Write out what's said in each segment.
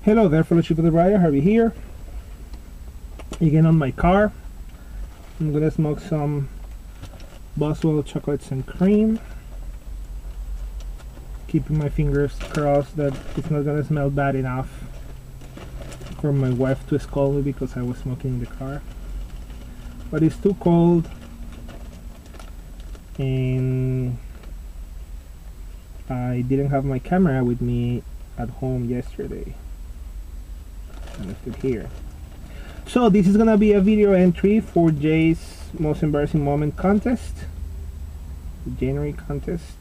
Hello there, Fellowship of the Briar, Harvey here. Again on my car. I'm gonna smoke some Boswell chocolates and cream. Keeping my fingers crossed that it's not gonna smell bad enough for my wife to scold me because I was smoking in the car. But it's too cold, and I didn't have my camera with me at home yesterday. I left it here. So this is gonna be a video entry for Jay's most embarrassing moment contest, the January contest.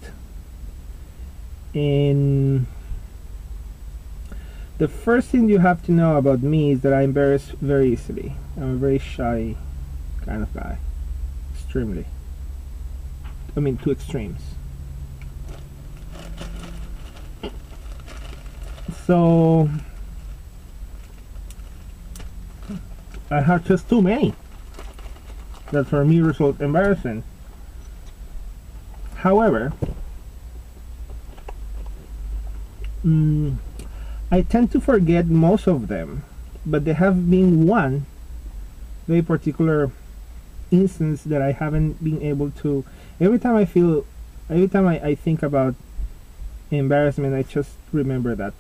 And the first thing you have to know about me is that I embarrass very easily. I'm a very shy kind of guy. Extremely. I mean, to extremes. So I have just too many that for me result embarrassing. However, I tend to forget most of them, but there have been one very particular instance that I haven't been able to. Every time I think about embarrassment, I just remember that.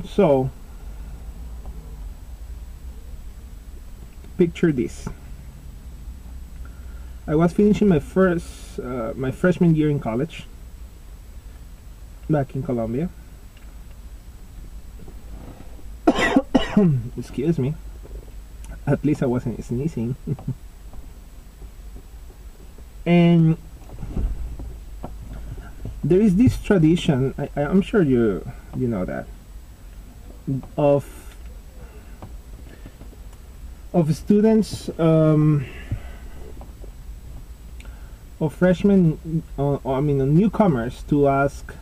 So, picture this. I was finishing my freshman year in college, back in Colombia. Excuse me. At least I wasn't sneezing. And there is this tradition, I'm sure you know that, of students, of freshmen, I mean newcomers, to ask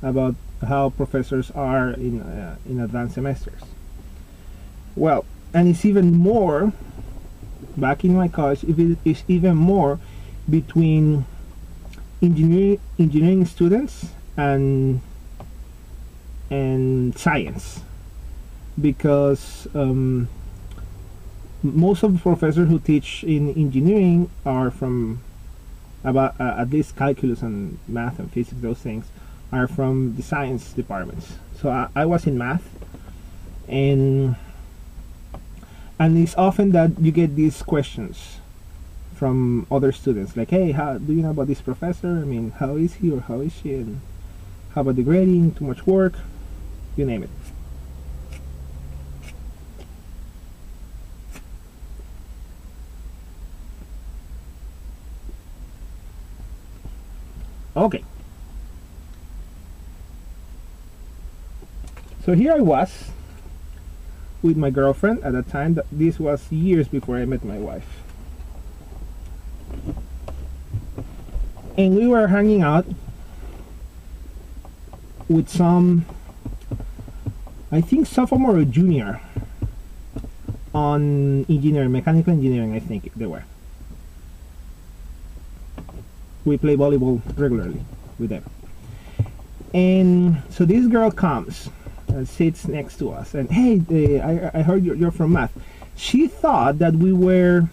about how professors are in advanced semesters. Well, and it's even more back in my college. It's even more between engineering students and science, because most of the professors who teach in engineering are from about at least calculus and math and physics. Those things are from the science departments. So I was in math, and it's often that you get these questions from other students, like, hey, how do you know about this professor? I mean, how is he or how is she, and how about the grading, too much work, you name it. Okay, so here I was with my girlfriend at that time. This was years before I met my wife, and we were hanging out with some, I think, sophomore or junior on engineering, mechanical engineering, I think they were. We play volleyball regularly with them. And so this girl comes and sits next to us, and hey, I heard you're from math. She thought that we were,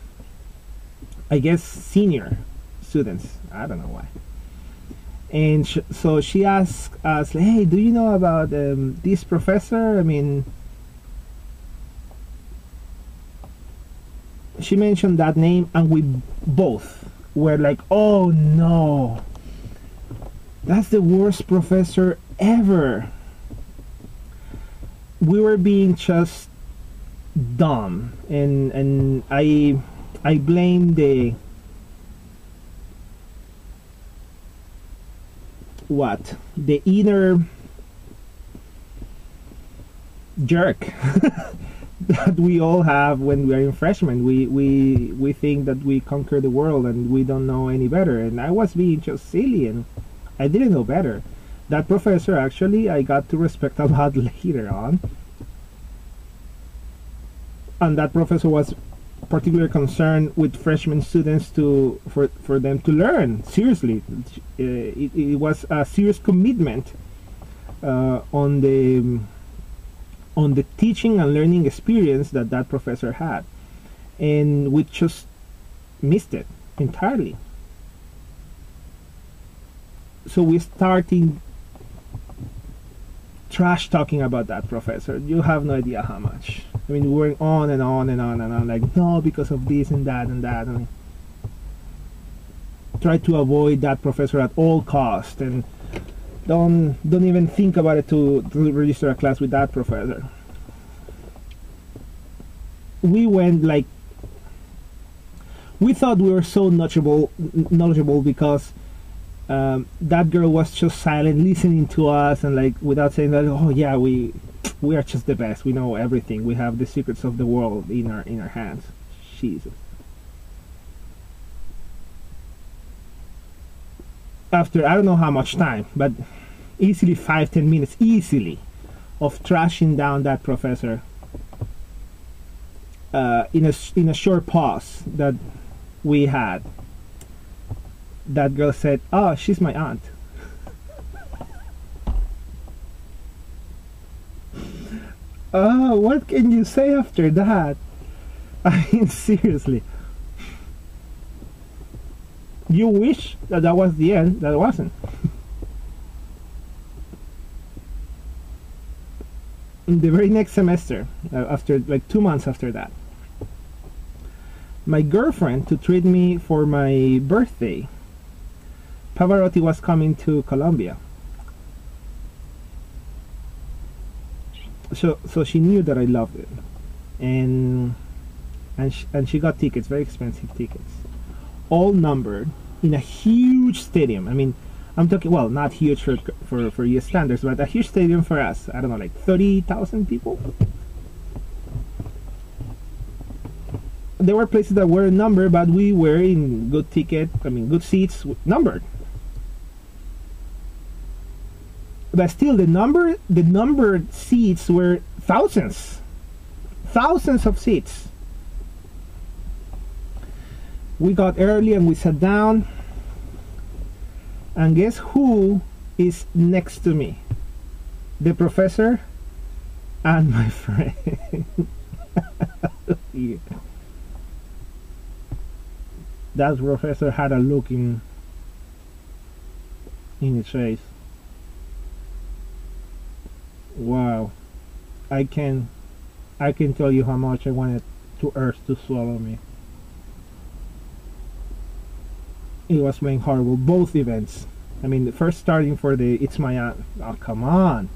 I guess, senior students. I don't know why. And so she asked us, hey, do you know about this professor? I mean, she mentioned that name, and we both were like, oh no, that's the worst professor ever. We were being just dumb, and I blame the inner jerk that we all have when we are in freshmen. We think that we conquer the world and we don't know any better, and I was being just silly and I didn't know better. That professor, actually, I got to respect a lot later on. and that professor was particularly concerned with freshman students for them to learn seriously. It was a serious commitment on the teaching and learning experience that professor had, and we just missed it entirely. So we starting trash talking about that professor. You have no idea how much. I mean, we went on and on and on and on, like, no, because of this and that and that, and try to avoid that professor at all cost, and don't even think about it to register a class with that professor. We went like, we thought we were so knowledgeable because that girl was just silent, listening to us, and like without saying that, oh yeah, we are just the best, we know everything, we have the secrets of the world in our hands. Jesus. After I don't know how much time, but easily 5-10 minutes easily of trashing down that professor, in a short pause that we had, that girl said, oh, she's my aunt. Oh, what can you say after that? I mean, seriously. You wish that was the end. That wasn't. In the very next semester, after like 2 months after that, my girlfriend, to treat me for my birthday, Pavarotti was coming to Colombia. So she knew that I loved it, and she got tickets, very expensive tickets, all numbered, in a huge stadium. I mean, I'm talking, well, not huge for US standards, but a huge stadium for us. I don't know, like 30,000 people. There were places that were numbered, but we were in good ticket, I mean, good seats, numbered. But still, the numbered seats were thousands of seats. We got early and we sat down, and guess who is next to me? The professor and my friend. Yeah. That professor had a look in his face. Wow, I can tell you how much I wanted to earth to swallow me. It was playing horrible, both events. I mean, the first starting for the It's My Aunt. Oh, come on.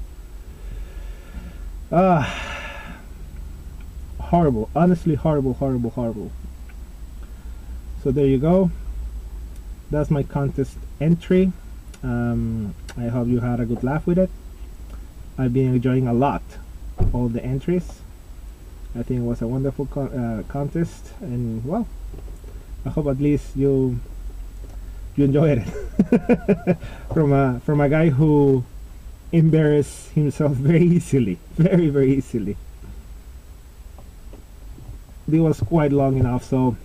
Horrible, honestly horrible. So there you go. That's my contest entry. I hope you had a good laugh with it. I've been enjoying a lot all the entries. I think it was a wonderful contest, and well, I hope at least you enjoyed it. from a guy who embarrassed himself very easily, very easily. It was quite long enough, so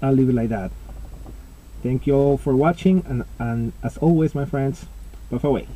I'll leave it like that. Thank you all for watching, and as always, my friends, puff away.